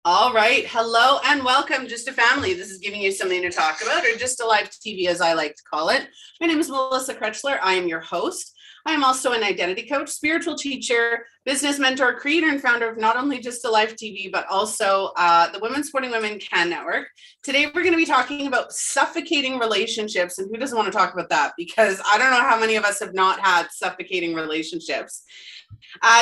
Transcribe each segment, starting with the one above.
All right. Hello and welcome, Just a Family. This is giving you something to talk about, or Just a Live TV, as I like to call it. My name is Melissa Krechler. I am your host. I am also an identity coach, spiritual teacher, business mentor, creator, and founder of not only Just a Live TV, but also the Women Supporting Women Can Network. Today, we're going to be talking about suffocating relationships. And who doesn't want to talk about that? Because I don't know how many of us have not had suffocating relationships.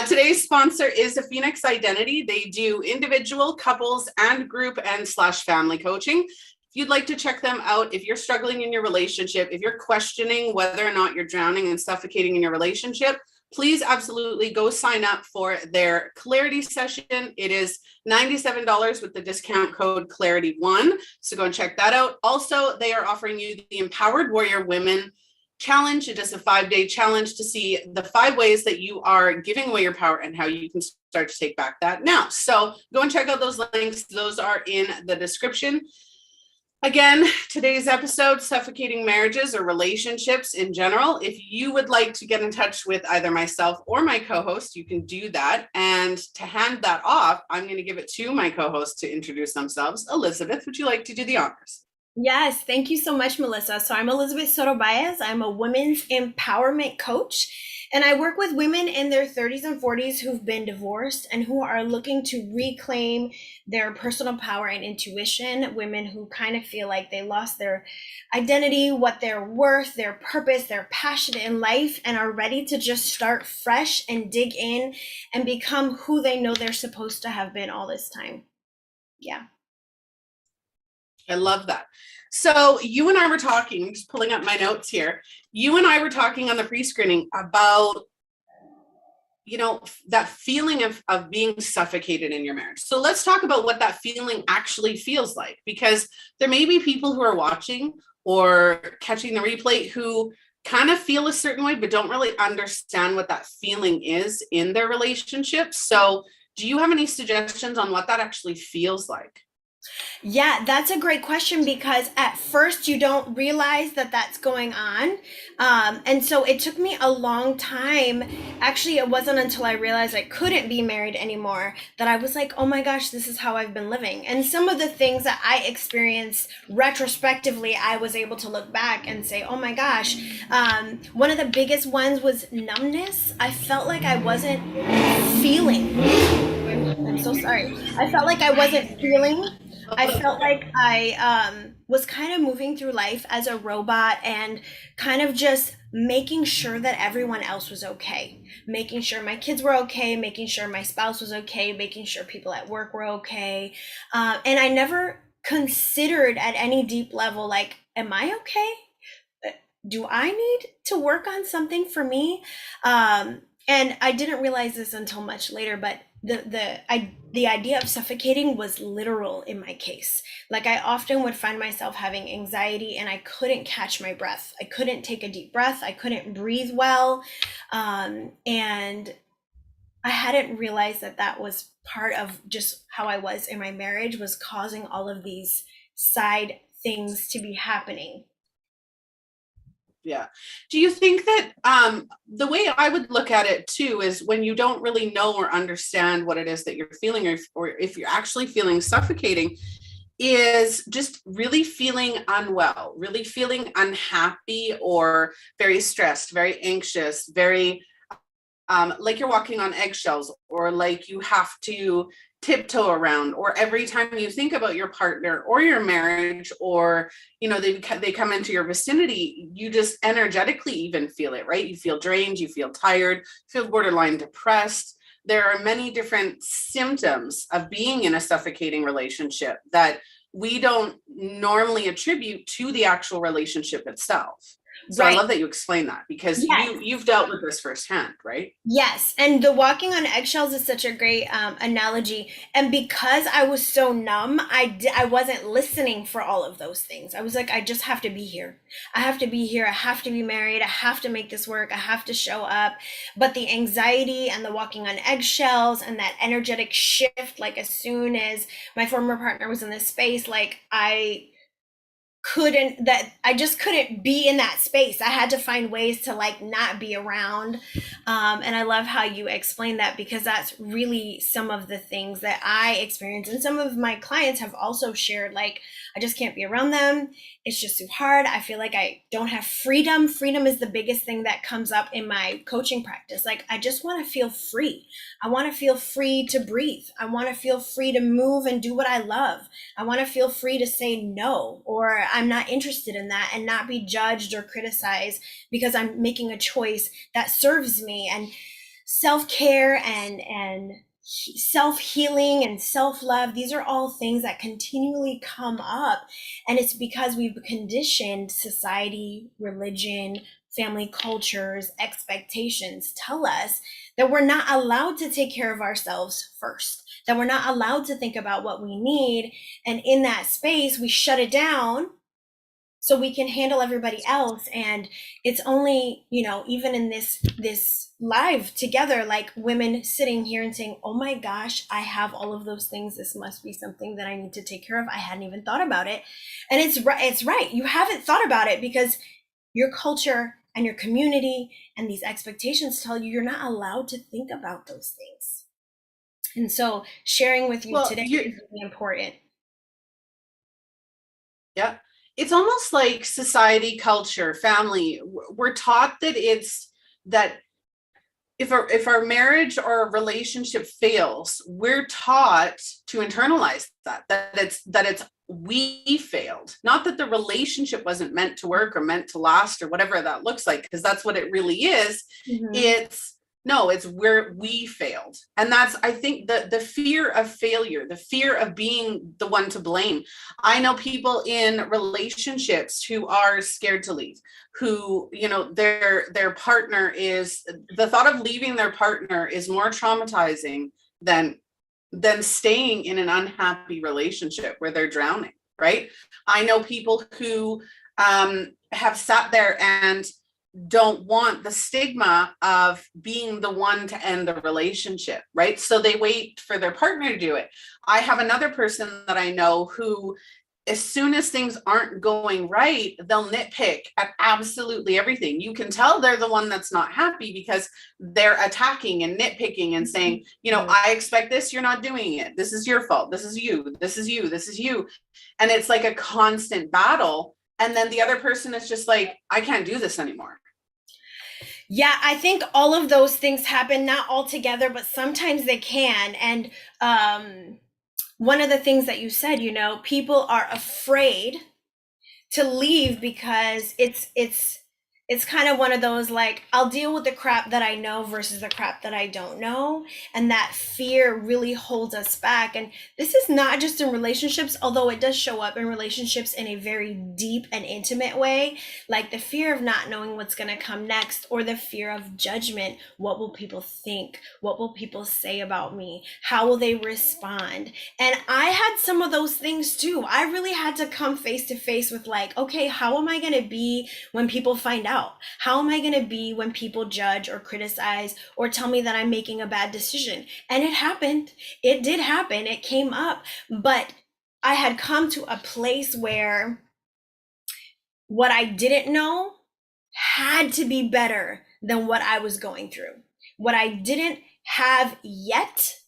Today's sponsor is the Phoenix Identity. They do individual, couples, and group and slash family coaching. If you'd like to check them out, if you're struggling in your relationship, if you're questioning whether or not you're drowning and suffocating in your relationship, please absolutely go sign up for their clarity session. It is $97 with the discount code clarity1. So go and check that out. Also, they are offering you the Empowered Warrior Women challenge. It is a 5-day challenge to see the 5 ways that you are giving away your power and how you can start to take back that now. So go and check out those links. Those are in the description. Again, today's episode, suffocating marriages or relationships in general. If you would like to get in touch with either myself or my co-host, you can do that. And to hand that off, I'm going to give it to my co-host to introduce themselves. Elizabeth, would you like to do the honors? Yes, thank you so much, Melissa. So I'm Elizabeth Soto-Baez. I'm a women's empowerment coach, and I work with women in their 30s and 40s who've been divorced and who are looking to reclaim their personal power and intuition. Women who kind of feel like they lost their identity, what they're worth, their purpose, their passion in life, and are ready to just start fresh and dig in and become who they know they're supposed to have been all this time. Yeah. I love that. So you and I were talking, just pulling up my notes here. You and I were talking on the pre-screening about, that feeling of being suffocated in your marriage. So let's talk about what that feeling actually feels like, because there may be people who are watching or catching the replay who kind of feel a certain way, but don't really understand what that feeling is in their relationship. So do you have any suggestions on what that actually feels like? Yeah, that's a great question because at first you don't realize that that's going on. And so it took me a long time. Actually, it wasn't until I realized I couldn't be married anymore that I was like, oh my gosh, this is how I've been living. And some of the things that I experienced retrospectively, I was able to look back and say, oh my gosh. One of the biggest ones was numbness. I felt like I wasn't feeling. I'm so sorry. I felt like I wasn't feeling. I felt like I was kind of moving through life as a robot and kind of just making sure that everyone else was okay, making sure my kids were okay, making sure my spouse was okay, making sure people at work were okay. And I never considered at any deep level, like, am I okay? Do I need to work on something for me? And I didn't realize this until much later, but the idea of suffocating was literal in my case. Like I often would find myself having anxiety and I couldn't catch my breath. I couldn't take a deep breath. I couldn't breathe well. And I hadn't realized that that was part of just how I was in my marriage, was causing all of these side things to be happening. Yeah. Do you think that the way I would look at it too is when you don't really know or understand what it is that you're feeling, or if you're actually feeling suffocating, is just really feeling unwell, really feeling unhappy or very stressed, very anxious, very like you're walking on eggshells, or like you have to tiptoe around, or every time you think about your partner or your marriage, or they come into your vicinity, you just energetically even feel it, right? You feel drained, you feel tired, you feel borderline depressed. There are many different symptoms of being in a suffocating relationship that we don't normally attribute to the actual relationship itself. So I Right. love that you explain that, because Yes. you've dealt with this firsthand, right? Yes, and the walking on eggshells is such a great analogy. And because I was so numb, I wasn't listening for all of those things. I was like, I just have to be here. I have to be here. I have to be married. I have to make this work. I have to show up. But the anxiety and the walking on eggshells and that energetic shift, like as soon as my former partner was in this space, like I just couldn't be in that space. I had to find ways to like not be around. And I love how you explain that, because that's really some of the things that I experience. And some of my clients have also shared, like, I just can't be around them. It's just too hard. I feel like I don't have freedom. Freedom is the biggest thing that comes up in my coaching practice. Like, I just want to feel free. I want to feel free to breathe. I want to feel free to move and do what I love. I want to feel free to say no, or I'm not interested in that, and not be judged or criticized because I'm making a choice that serves me. And self-care and self-healing and self-love, these are all things that continually come up, and it's because we've conditioned society, religion, family cultures, expectations tell us that we're not allowed to take care of ourselves first, that we're not allowed to think about what we need, and in that space we shut it down so we can handle everybody else. And it's only, even in this live together, like women sitting here and saying, oh my gosh, I have all of those things, this must be something that I need to take care of, I hadn't even thought about it. And it's right, you haven't thought about it because your culture and your community and these expectations tell you you're not allowed to think about those things. And so sharing with you today is really important. Yeah. It's almost like society, culture, family. We're taught that if our marriage or relationship fails, we're taught to internalize that it's we failed, not that the relationship wasn't meant to work or meant to last or whatever that looks like, because that's what it really is. It's where we failed. And that's, I think, the fear of failure, the fear of being the one to blame. I know people in relationships who are scared to leave, who, their partner is, the thought of leaving their partner is more traumatizing than staying in an unhappy relationship where they're drowning, right? I know people who have sat there and don't want the stigma of being the one to end the relationship, right? So they wait for their partner to do it. I have another person that I know who, as soon as things aren't going right, they'll nitpick at absolutely everything. You can tell they're the one that's not happy because they're attacking and nitpicking and saying, I expect this, you're not doing it. This is your fault. This is you. This is you. This is you. And it's like a constant battle. And then the other person is just like, I can't do this anymore. Yeah, I think all of those things happen, not all together, but sometimes they can. And one of the things that you said, people are afraid to leave because it's kind of one of those, like, I'll deal with the crap that I know versus the crap that I don't know. And that fear really holds us back. And this is not just in relationships, although it does show up in relationships in a very deep and intimate way, like the fear of not knowing what's going to come next, or the fear of judgment. What will people think? What will people say about me? How will they respond? And I had some of those things too. I really had to come face to face with, like, okay, how am I going to be when people find out? How am I going to be when people judge or criticize or tell me that I'm making a bad decision? And it happened. It did happen. It came up. But I had come to a place where what I didn't know had to be better than what I was going through. What I didn't have yet,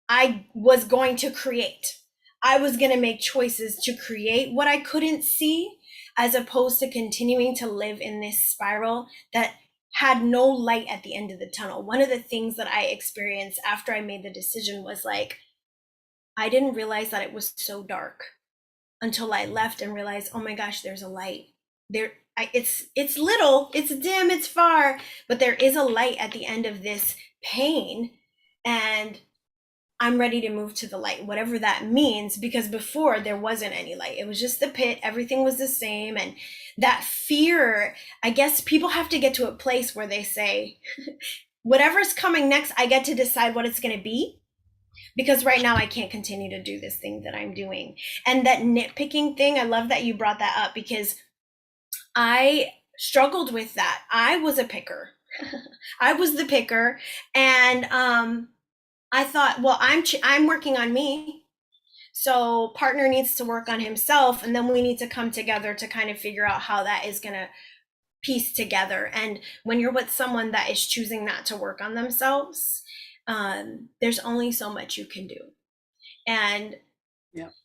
I was going to create. I was going to make choices to create what I couldn't see, as opposed to continuing to live in this spiral that had no light at the end of the tunnel. One of the things that I experienced after I made the decision was, like, I didn't realize that it was so dark until I left and realized, oh my gosh, there's a light there. It's little, it's dim, it's far, but there is a light at the end of this pain. And I'm ready to move to the light, whatever that means, because before there wasn't any light. It was just the pit. Everything was the same. And that fear, I guess people have to get to a place where they say, whatever's coming next, I get to decide what it's going to be, because right now I can't continue to do this thing that I'm doing. And that nitpicking thing, I love that you brought that up, because I struggled with that. I was a picker. I was the picker. And I thought, well, I'm working on me. So partner needs to work on himself, and then we need to come together to kind of figure out how that is going to piece together. And when you're with someone that is choosing not to work on themselves, there's only so much you can do. And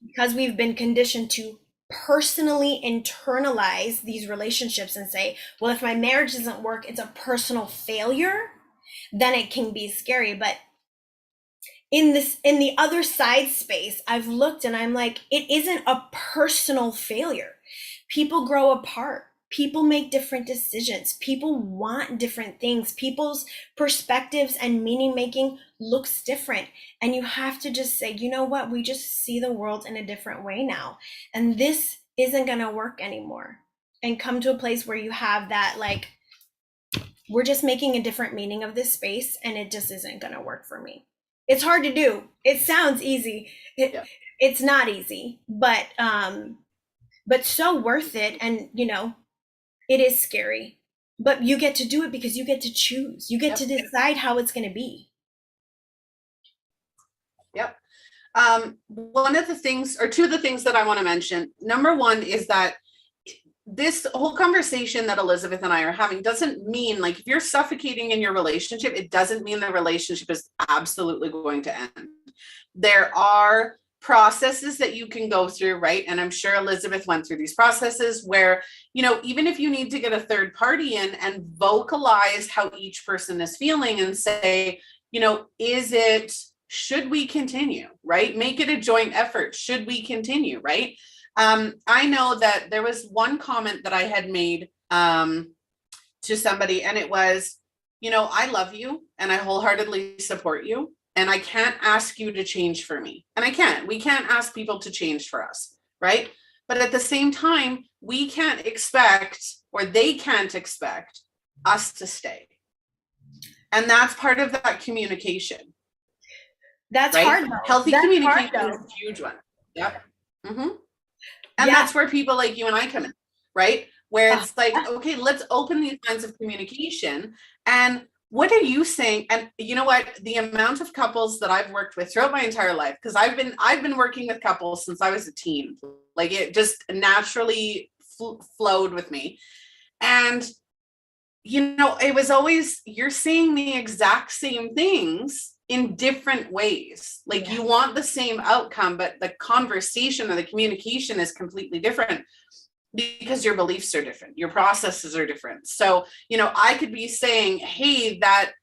because we've been conditioned to personally internalize these relationships and say, well, if my marriage doesn't work, it's a personal failure, then it can be scary. But in the other side space, I've looked and I'm like, it isn't a personal failure. People grow apart. People make different decisions. People want different things. People's perspectives and meaning making looks different. And you have to just say, you know what? We just see the world in a different way now. And this isn't going to work anymore. And come to a place where you have that, like, we're just making a different meaning of this space, and it just isn't going to work for me. It's hard to do. It sounds easy. It's not easy, but so worth it. And, you know, it is scary, but you get to do it because you get to choose. You get to decide how it's going to be. Yep. One of the things, or two of the things that I want to mention, number one is that this whole conversation that Elizabeth and I are having doesn't mean, like, if you're suffocating in your relationship, it doesn't mean the relationship is absolutely going to end. There are processes that you can go through, right? And I'm sure Elizabeth went through these processes where, you know, even if you need to get a third party in and vocalize how each person is feeling and say, you know, should we continue, right? Make it a joint effort. Should we continue, right? I know that there was one comment that I had made to somebody, and it was, you know, I love you and I wholeheartedly support you, and I can't ask you to change for me. And we can't ask people to change for us, right? But at the same time, we can't expect, or they can't expect us to stay. And that's part of that communication. That's right? hard though. Healthy communication is a huge one. Yep. Mm-hmm. And that's where people like you and I come in, right? Where it's like, okay, let's open these lines of communication. And what are you saying? And you know what? The amount of couples that I've worked with throughout my entire life, because I've been working with couples since I was a teen. Like, it just naturally flowed with me. And you know, it was always, you're saying the exact same things in different ways. Like, you want the same outcome, but the conversation or the communication is completely different because your beliefs are different, your processes are different. So, you know, I could be saying, hey, that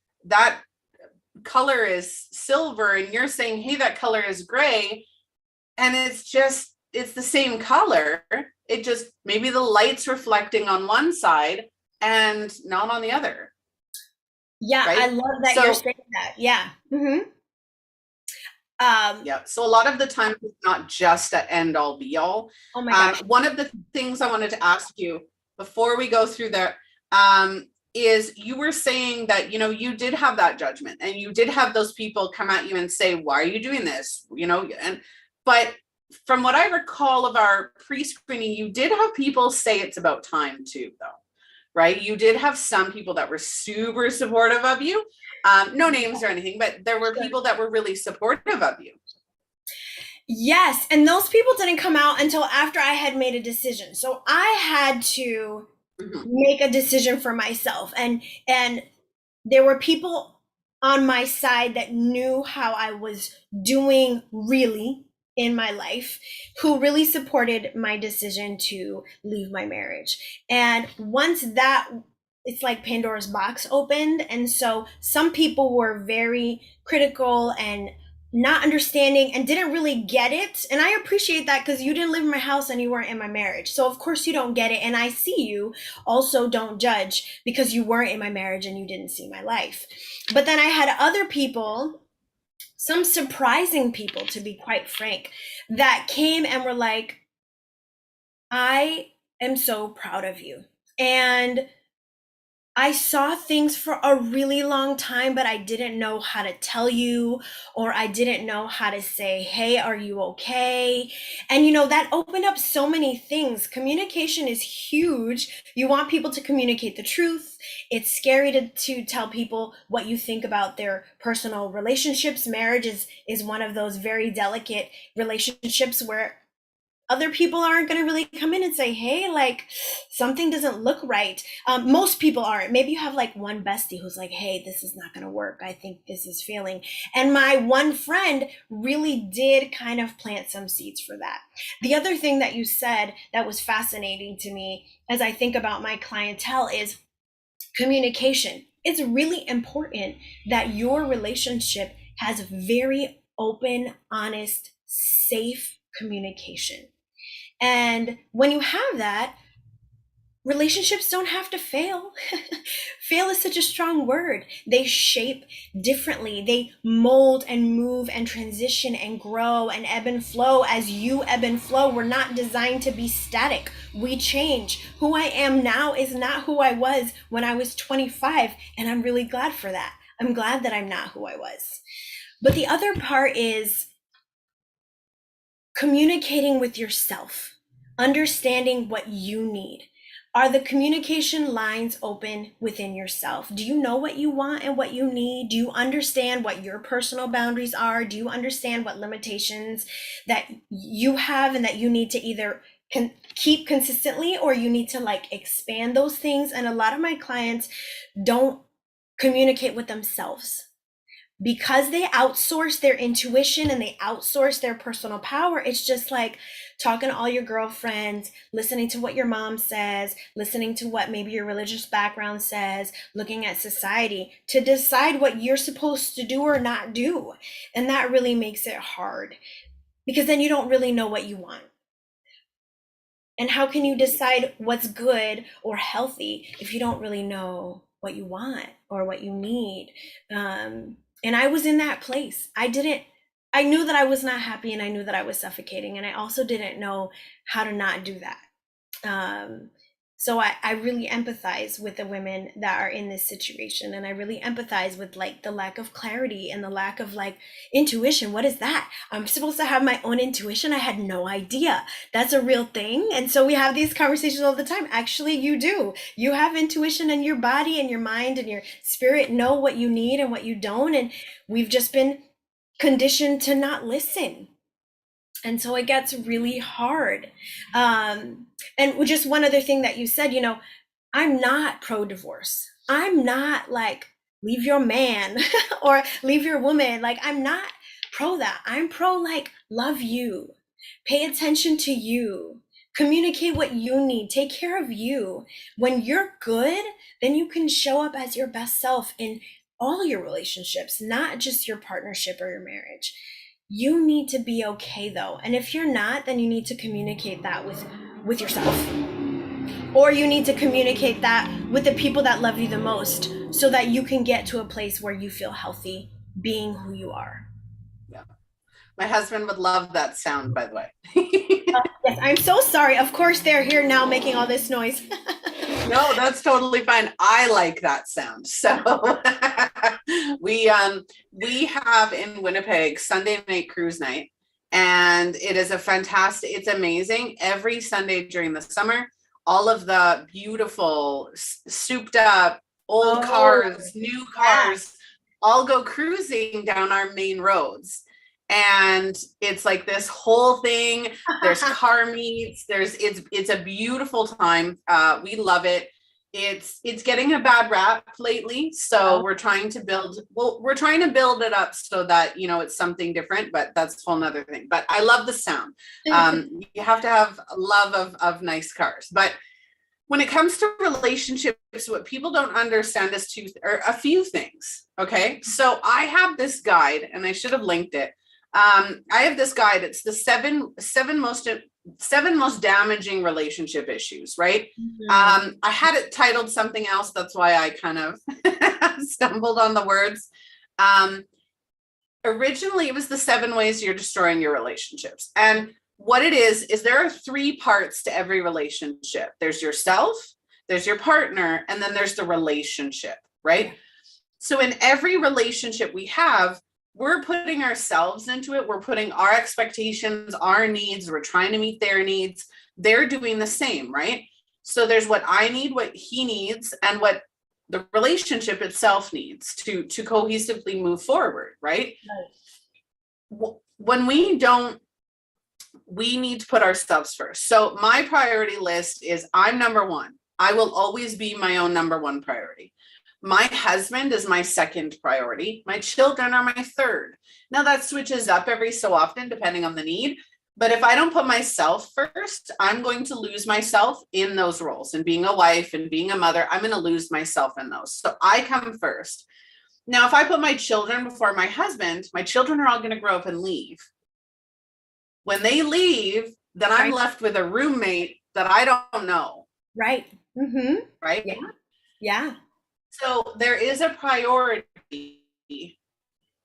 color is silver, and you're saying, hey, that color is gray, and it's the same color. It just, maybe the light's reflecting on one side and not on the other. Yeah, right? I love that you're saying that. Yeah. Mm-hmm. So a lot of the time it's not just an end all be all. Oh my gosh. One of the things I wanted to ask you before we go through that is, you were saying that, you know, you did have that judgment, and you did have those people come at you and say, why are you doing this? You know, but from what I recall of our pre-screening, you did have people say it's about time too, though. Right? You did have some people that were super supportive of you. No names or anything, but there were people that were really supportive of you. Yes. And those people didn't come out until after I had made a decision. So I had to make a decision for myself. And there were people on my side that knew how I was doing really in my life, who really supported my decision to leave my marriage. And once that, it's like Pandora's box opened. And so some people were very critical and not understanding and didn't really get it. And I appreciate that, because you didn't live in my house and you weren't in my marriage. So of course you don't get it. And I see you. Also, don't judge because you weren't in my marriage and you didn't see my life. But then I had other people, some surprising people, to be quite frank, that came and were like, I am so proud of you. And I saw things for a really long time, but I didn't know how to tell you, or I didn't know how to say, hey, are you okay? And that opened up so many things. Communication is huge. You want people to communicate the truth. It's scary to tell people what you think about their personal relationships. Marriage is one of those very delicate relationships where other people aren't going to really come in and say, hey, like something doesn't look right. Most people aren't. Maybe you have like one bestie who's like, hey, this is not going to work. I think this is failing. And my one friend really did kind of plant some seeds for that. The other thing that you said that was fascinating to me as I think about my clientele is communication. It's really important that your relationship has very open, honest, safe communication. And when you have that, relationships don't have to fail. Fail is such a strong word. They shape differently. They mold and move and transition and grow and ebb and flow as you ebb and flow. We're not designed to be static. We change. Who I am now is not who I was when I was 25, and I'm really glad for that. I'm glad that I'm not who I was. But the other part is communicating with yourself, understanding what you need. Are the communication lines open within yourself? Do you know what you want and what you need? Do you understand what your personal boundaries are? Do you understand what limitations that you have and that you need to either keep consistently, or you need to like expand those things? And a lot of my clients don't communicate with themselves because they outsource their intuition and they outsource their personal power. It's just like talking to all your girlfriends, listening to what your mom says, listening to what maybe your religious background says, looking at society to decide what you're supposed to do or not do. And that really makes it hard because then you don't really know what you want. And how can you decide what's good or healthy if you don't really know what you want or what you need? And I was in that place. I knew that I was not happy and I knew that I was suffocating. And I also didn't know how to not do that. So I really empathize with the women that are in this situation. And I really empathize with like the lack of clarity and the lack of like intuition. What is that? I'm supposed to have my own intuition. I had no idea. That's a real thing. And so we have these conversations all the time. Actually, you do. You have intuition, and your body and your mind and your spirit know what you need and what you don't. And we've just been conditioned to not listen. And so it gets really hard. And just one other thing that you said, I'm not pro-divorce. I'm not like, leave your man or leave your woman. Like, I'm not pro that. I'm pro like, love you, pay attention to you, communicate what you need, take care of you. When you're good, then you can show up as your best self in all your relationships, not just your partnership or your marriage. You need to be okay though. And if you're not, then you need to communicate that with yourself. Or you need to communicate that with the people that love you the most so that you can get to a place where you feel healthy being who you are. Yeah. My husband would love that sound, by the way. Yes, I'm so sorry. Of course, they're here now making all this noise. No, that's totally fine. I like that sound. So we have in Winnipeg Sunday night cruise night, and it is it's amazing. Every Sunday during the summer, all of the beautiful souped up old cars, new cars, all go cruising down our main roads. And it's like this whole thing. There's car meets. It's a beautiful time. We love it. It's getting a bad rap lately, so we're trying to build it up so that it's something different. But that's a whole nother thing. But I love the sound. You have to have a love of nice cars. But when it comes to relationships, what people don't understand is a few things. Okay, so I have this guide, and I should have linked it. I have this guide. It's the seven most damaging relationship issues, right? Mm-hmm. I had it titled something else. That's why I kind of stumbled on the words. Originally, it was the 7 ways you're destroying your relationships. And what it is there are 3 parts to every relationship. There's yourself, there's your partner, and then there's the relationship, right? So in every relationship we have, we're putting ourselves into it. We're putting our expectations, our needs. We're trying to meet their needs. They're doing the same, right? So there's what I need, what he needs, and what the relationship itself needs to cohesively move forward, right? When we don't, we need to put ourselves first. So my priority list is I'm number one. I will always be my own number one priority. My husband is my second priority. My children are my third. Now that switches up every so often depending on the need. But if I don't put myself first, I'm going to lose myself in those roles. And being a wife and being a mother, I'm going to lose myself in those. So I come first. Now, if I put my children before my husband, my children are all going to grow up and leave. When they leave, then I'm left with a roommate that I don't know. Right. Mm-hmm. Right. Yeah. Yeah. So there is a priority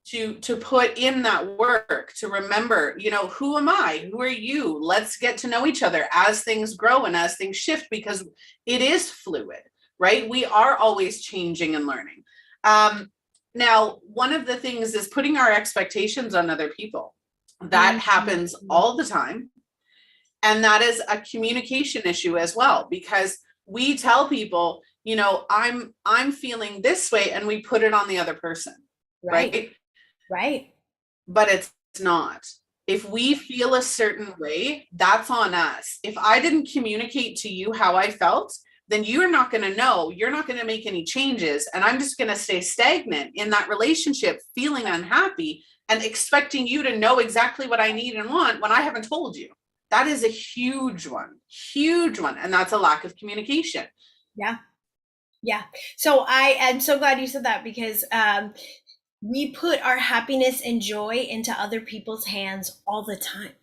to put in that work, to remember, you know, who am I? Who are you? Let's get to know each other as things grow and as things shift, because it is fluid, right? We are always changing and learning. Now, one of the things is putting our expectations on other people. That happens all the time. And that is a communication issue as well, because we tell people, you know, I'm feeling this way, and we put it on the other person. Right. Right. But it's not. If we feel a certain way, that's on us. If I didn't communicate to you how I felt, then you're not going to know, you're not going to make any changes. And I'm just going to stay stagnant in that relationship, feeling unhappy and expecting you to know exactly what I need and want when I haven't told you. That is a huge one. And that's a lack of communication. Yeah. Yeah. So I am so glad you said that, because we put our happiness and joy into other people's hands all the time.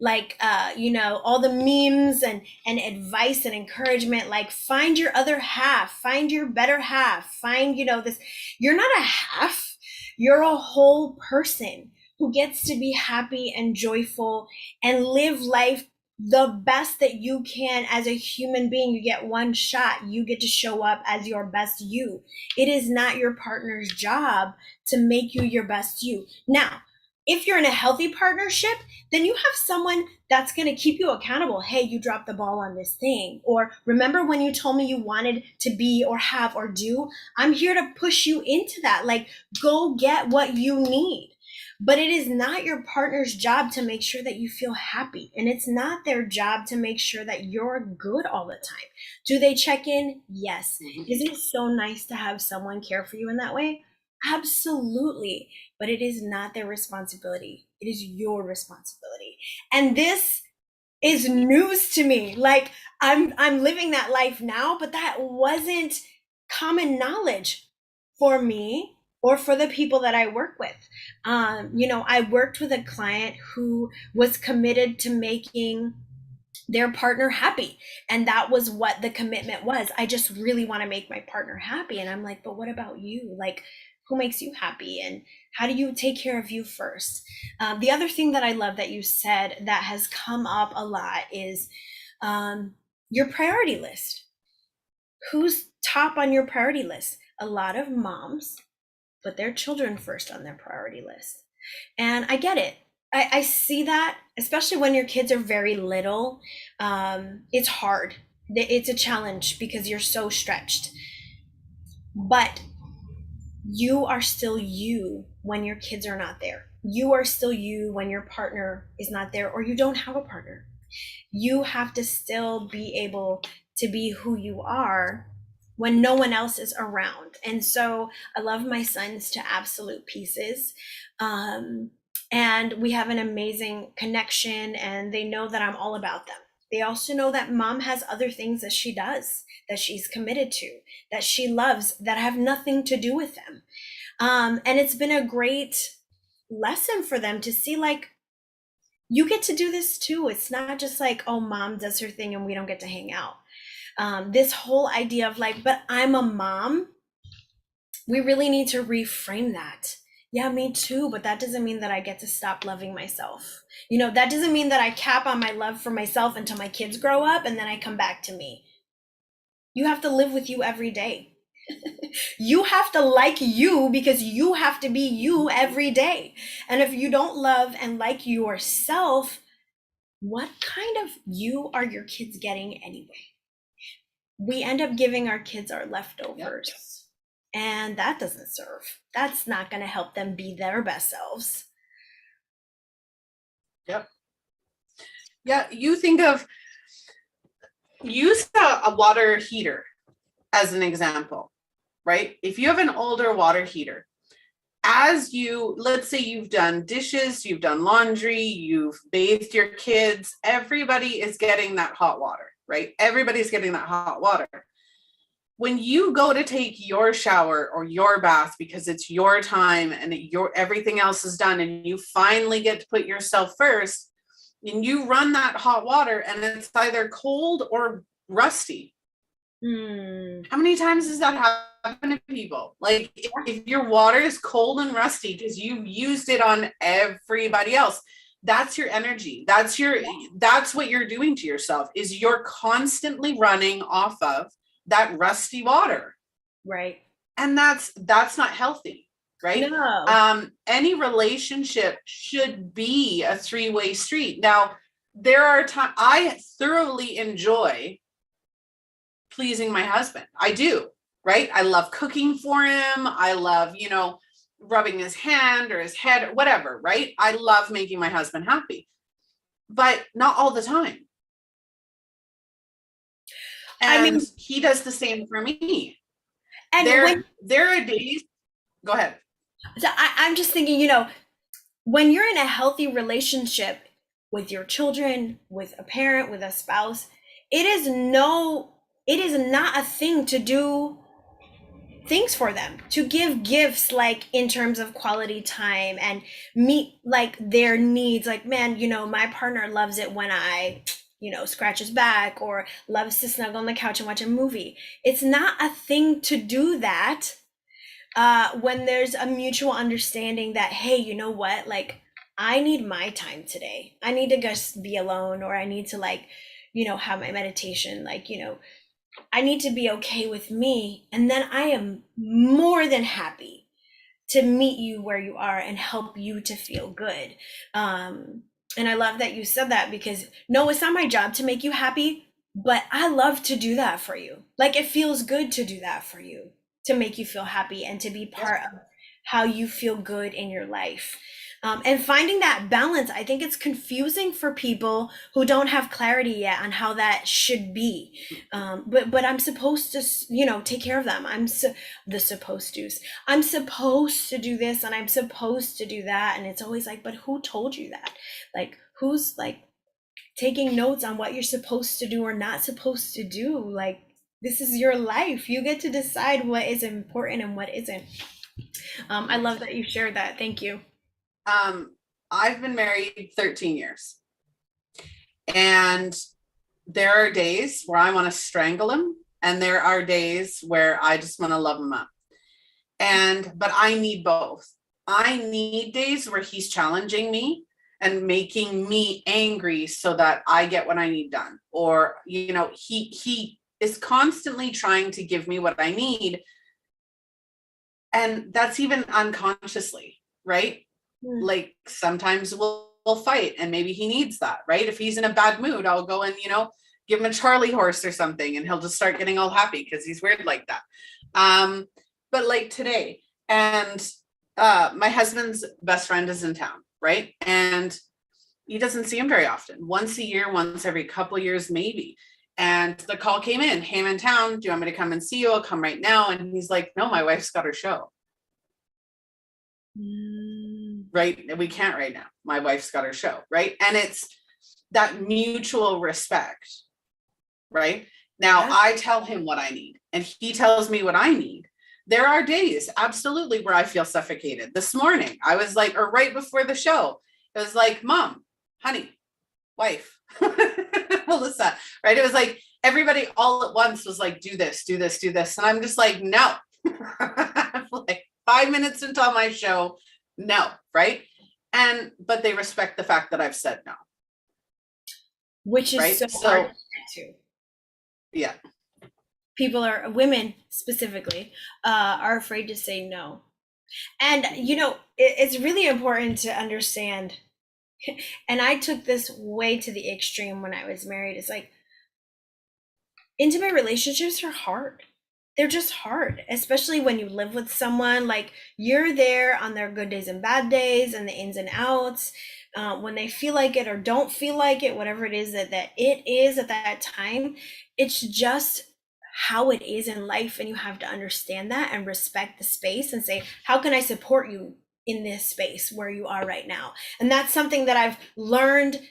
Like, you know, all the memes and advice and encouragement, like find your other half, find your better half, find, you know, this, you're not a half, you're a whole person who gets to be happy and joyful and live life the best that you can as a human being. You get one shot. You get to show up as your best you. It is not your partner's job to make you your best you. Now, if you're in a healthy partnership, then you have someone that's going to keep you accountable. Hey, you dropped the ball on this thing. Or remember when you told me you wanted to be or have or do? I'm here to push you into that. Like, go get what you need. But it is not your partner's job to make sure that you feel happy. And it's not their job to make sure that you're good all the time. Do they check in? Yes. Is it so nice to have someone care for you in that way? Absolutely. But it is not their responsibility. It is your responsibility. And this is news to me. Like, I'm living that life now, but that wasn't common knowledge for me or for the people that I work with. You know, I worked with a client who was committed to making their partner happy. And that was what the commitment was. I just really want to make my partner happy. And I'm like, but what about you? Like, who makes you happy? And how do you take care of you first? The other thing that I love that you said that has come up a lot is your priority list. Who's top on your priority list? A lot of moms put their children first on their priority list. And I get it. I see that, especially when your kids are very little. It's hard. It's a challenge because you're so stretched. But you are still you when your kids are not there. You are still you when your partner is not there or you don't have a partner. You have to still be able to be who you are when no one else is around. And so I love my sons to absolute pieces. And we have an amazing connection, and they know that I'm all about them. They also know that mom has other things that she does, that she's committed to, that she loves, that have nothing to do with them. And it's been a great lesson for them to see, like, you get to do this too. It's not just like, oh, mom does her thing and we don't get to hang out. This whole idea of like, but I'm a mom, we really need to reframe that. Yeah, me too, but that doesn't mean that I get to stop loving myself. You know, that doesn't mean that I cap on my love for myself until my kids grow up and then I come back to me. You have to live with you every day. You have to like you because you have to be you every day. And if you don't love and like yourself, what kind of you are your kids getting anyway? We end up giving our kids our leftovers. Yep. And that doesn't serve. That's not going to help them be their best selves. Yep. Yeah, you think of, use a water heater as an example, right? If you have an older water heater, as you, let's say you've done dishes, you've done laundry, you've bathed your kids, everybody is getting that hot water, right? Everybody's getting that hot water. When you go to take your shower or your bath because it's your time and everything else is done and you finally get to put yourself first, and you run that hot water and it's either cold or rusty. How many times does that happen to people? Like if your water is cold and rusty because you've used it on everybody else, that's your energy. That's what you're doing to yourself, is you're constantly running off of that rusty water. Right. And that's not healthy, right? No. Any relationship should be a three-way street. Now, there are times I thoroughly enjoy pleasing my husband. I do, right? I love cooking for him. I love, rubbing his hand or his head, whatever, right? I love making my husband happy, but not all the time. And he does the same for me. And there are days, go ahead. So I'm just thinking, when you're in a healthy relationship with your children, with a parent, with a spouse, it is not a thing to do things for them, to give gifts, like in terms of quality time and meet like their needs. Like, man, my partner loves it when I scratch his back, or loves to snuggle on the couch and watch a movie. It's not a thing to do that when there's a mutual understanding that, hey, you know what, like, I need my time today. I need to just be alone, or I need to have my meditation. I need to be okay with me. And then I am more than happy to meet you where you are and help you to feel good. And I love that you said that, because no, it's not my job to make you happy, but I love to do that for you. Like, it feels good to do that for you, to make you feel happy and to be part of how you feel good in your life. And finding that balance, I think it's confusing for people who don't have clarity yet on how that should be. But I'm supposed to, take care of them. I'm supposed to do this, and I'm supposed to do that. And it's always like, but who told you that? Like, who's like taking notes on what you're supposed to do or not supposed to do? Like, this is your life. You get to decide what is important and what isn't. I love that you shared that. Thank you. I've been married 13 years, and there are days where I want to strangle him, and there are days where I just want to love him up. But I need both. I need days where he's challenging me and making me angry so that I get what I need done. Or, he is constantly trying to give me what I need. And that's even unconsciously, right? Like, sometimes we'll fight, and maybe he needs that, right? If he's in a bad mood, I'll go and, give him a Charlie horse or something, and he'll just start getting all happy because he's weird like that. But like today, and my husband's best friend is in town, right? And he doesn't see him very often, once a year, once every couple of years, maybe. And the call came in, hey, I'm in town. Do you want me to come and see you? I'll come right now. And he's like, no, my wife's got her show. Right? We can't right now. My wife's got her show, right? And it's that mutual respect, right? Now, I tell him what I need, and he tells me what I need. There are days, absolutely, where I feel suffocated. This morning, I was like, or right before the show, it was like, mom, honey, wife, Melissa, right? It was like everybody all at once was like, do this, do this, do this. And I'm just like, no. Like 5 minutes into my show, no, right? But they respect the fact that I've said no. Which is right? So hard to. Yeah. women specifically, are afraid to say no. And, it's really important to understand. And I took this way to the extreme when I was married. It's like, intimate relationships are hard. They're just hard, especially when you live with someone. Like, you're there on their good days and bad days and the ins and outs, when they feel like it or don't feel like it, whatever it is that it is at that time. It's just how it is in life, and you have to understand that and respect the space and say, how can I support you in this space where you are right now? And that's something that I've learned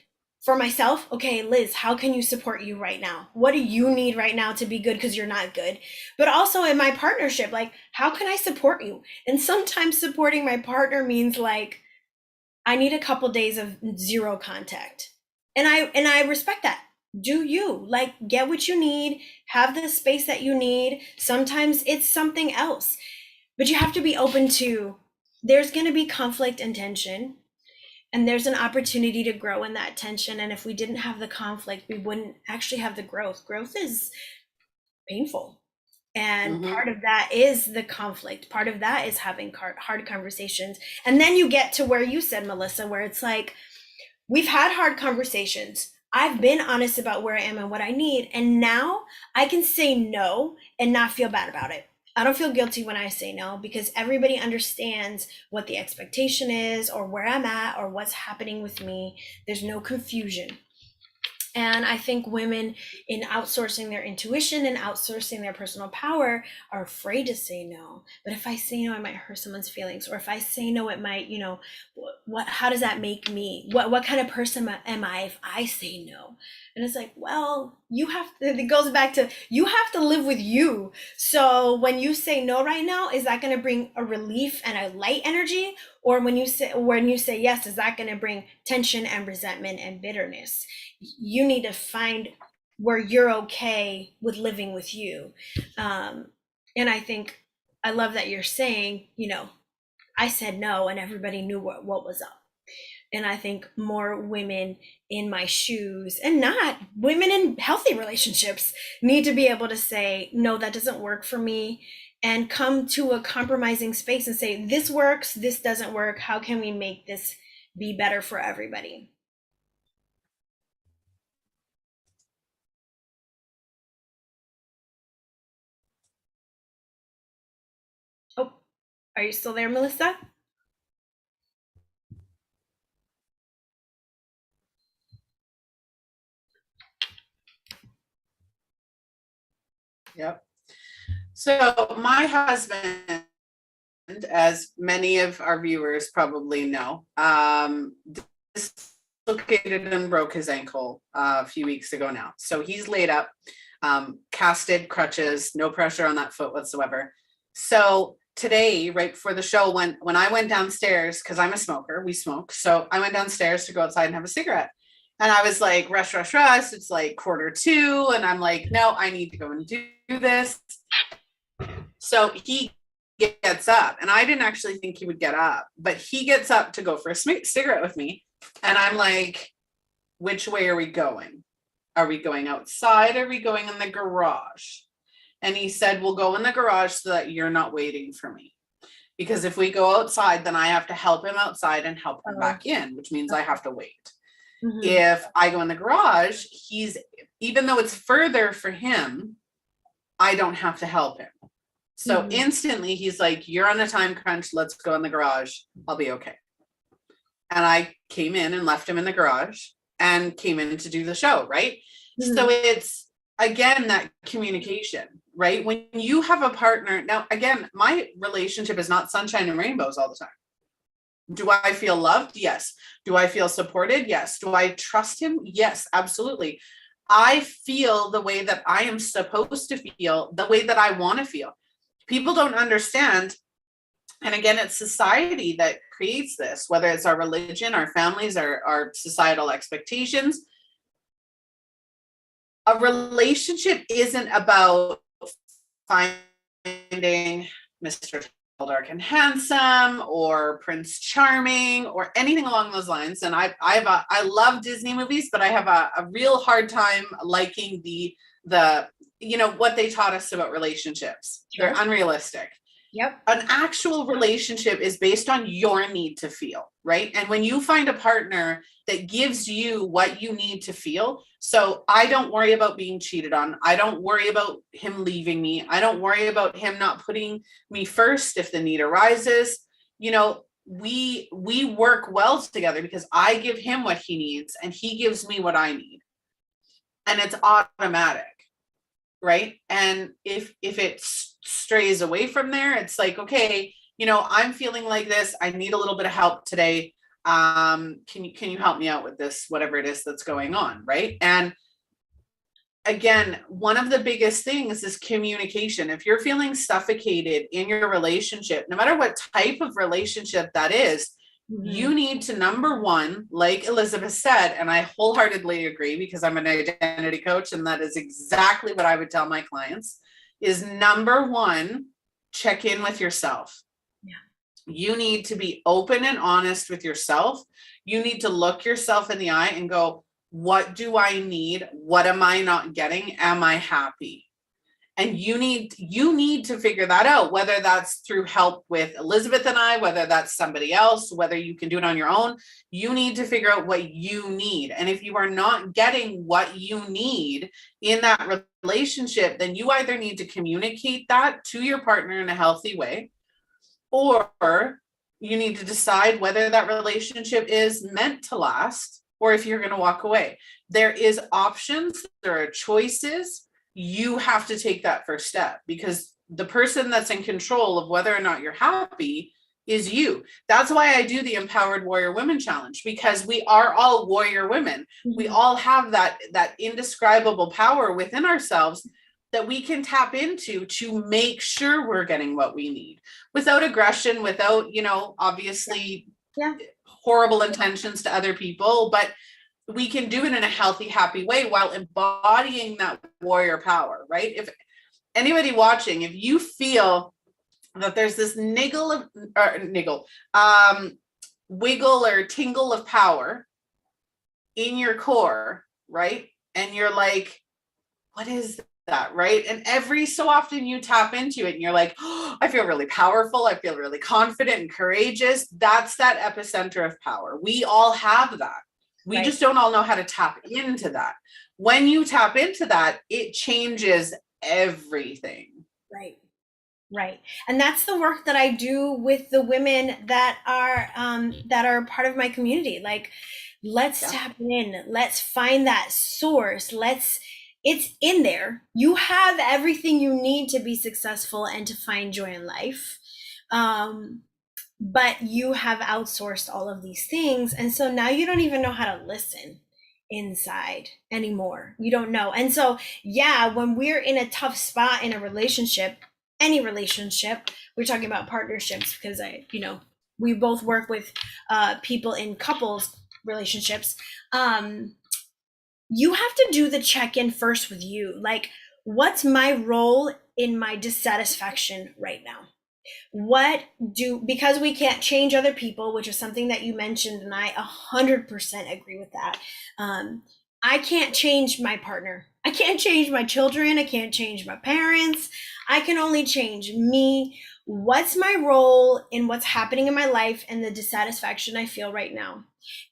for myself. Okay, Liz, how can you support you right now? What do you need right now to be good because you're not good? But also in my partnership, like, how can I support you? And sometimes supporting my partner means like, I need a couple days of zero contact. And I respect that. Do you, like, get what you need, have the space that you need. Sometimes it's something else. But you have to be open to, there's going to be conflict and tension, and there's an opportunity to grow in that tension. And if we didn't have the conflict, we wouldn't actually have the growth. Growth is painful. And part of that is the conflict. Part of that is having hard conversations. And then you get to where you said, Melissa, where it's like, we've had hard conversations. I've been honest about where I am and what I need. And now I can say no and not feel bad about it. I don't feel guilty when I say no, because everybody understands what the expectation is, or where I'm at, or what's happening with me. There's no confusion. And I think women, in outsourcing their intuition and outsourcing their personal power, are afraid to say no. But if I say no, I might hurt someone's feelings. Or if I say no, it might, how does that make me? What kind of person am I if I say no? And it's like, well, it goes back to, you have to live with you. So when you say no right now, is that going to bring a relief and a light energy? Or when you say yes, is that going to bring tension and resentment and bitterness? You need to find where you're okay with living with you. And I think, I love that you're saying, I said no and everybody knew what was up. And I think more women in my shoes, and not women in healthy relationships, need to be able to say, no, that doesn't work for me, and come to a compromising space and say, this works, this doesn't work. How can we make this be better for everybody? Oh, are you still there, Melissa? Yep. So my husband, as many of our viewers probably know, dislocated and broke his ankle a few weeks ago now. So he's laid up, casted, crutches, no pressure on that foot whatsoever. So today, right before the show, when I went downstairs, because I'm a smoker, we smoke. So I went downstairs to go outside and have a cigarette. And I was like, rush. It's like 1:45. And I'm like, no, I need to go and do this. So he gets up, and I didn't actually think he would get up, but he gets up to go for a cigarette with me. And I'm like, which way are we going? Are we going outside? Are we going in the garage? And he said, we'll go in the garage so that you're not waiting for me. Because if we go outside, then I have to help him outside and help him back in, which means I have to wait. If I go in the garage, even though it's further for him, I don't have to help him. So instantly he's like, you're on a time crunch. Let's go in the garage. I'll be okay. And I came in and left him in the garage and came in to do the show. Right. So it's, again, that communication, right? When you have a partner now, again, my relationship is not sunshine and rainbows all the time. Do I feel loved? Yes. Do I feel supported? Yes. Do I trust him? Yes, absolutely. I feel the way that I am supposed to feel, the way that I want to feel. People don't understand. And again, it's society that creates this, whether it's our religion, our families, our societal expectations. A relationship isn't about finding Mr. Dark and Handsome or Prince Charming or anything along those lines. And I love Disney movies, but I have a real hard time liking the the, what they taught us about relationships. Sure. They're unrealistic. Yep. An actual relationship is based on your need to feel, right? And when you find a partner that gives you what you need to feel, so I don't worry about being cheated on. I don't worry about him leaving me. I don't worry about him not putting me first if the need arises. We work well together because I give him what he needs and he gives me what I need. And it's automatic, right? And if it strays away from there, it's like, okay, I'm feeling like this, I need a little bit of help today. Can you help me out with this, whatever it is that's going on, right? And again, one of the biggest things is communication. If you're feeling suffocated in your relationship, no matter what type of relationship that is, you need to, number one, like Elizabeth said, and I wholeheartedly agree because I'm an identity coach, and that is exactly what I would tell my clients, is number one, check in with yourself. Yeah. You need to be open and honest with yourself. You need to look yourself in the eye and go, what do I need? What am I not getting? Am I happy? And you need to figure that out, whether that's through help with Elizabeth and I, whether that's somebody else, whether you can do it on your own. You need to figure out what you need. And if you are not getting what you need in that relationship, then you either need to communicate that to your partner in a healthy way, or you need to decide whether that relationship is meant to last or if you're going to walk away. There is options, there are choices. You have to take that first step because the person that's in control of whether or not you're happy is you. That's why I do the Empowered Warrior Women Challenge, because we are all warrior women. We all have that indescribable power within ourselves that we can tap into to make sure we're getting what we need without aggression, without, obviously horrible intentions to other people, but we can do it in a healthy, happy way while embodying that warrior power, right? If anybody watching, if you feel that there's this wiggle or tingle of power in your core, right? And you're like, what is that, right? And every so often you tap into it and you're like, oh, I feel really powerful. I feel really confident and courageous. That's that epicenter of power. We all have that. We just don't all know how to tap into that. When you tap into that, it changes everything. Right. And that's the work that I do with the women that are part of my community. Like, let's tap in. Let's find that source. It's in there. You have everything you need to be successful and to find joy in life. But you have outsourced all of these things. And so now you don't even know how to listen inside anymore. You don't know. And so, when we're in a tough spot in a relationship, any relationship, we're talking about partnerships because we both work with people in couples relationships. You have to do the check-in first with you. Like, what's my role in my dissatisfaction right now? Because we can't change other people, which is something that you mentioned, and I 100% agree with that. I can't change my partner. I can't change my children. I can't change my parents. I can only change me. What's my role in what's happening in my life and the dissatisfaction I feel right now?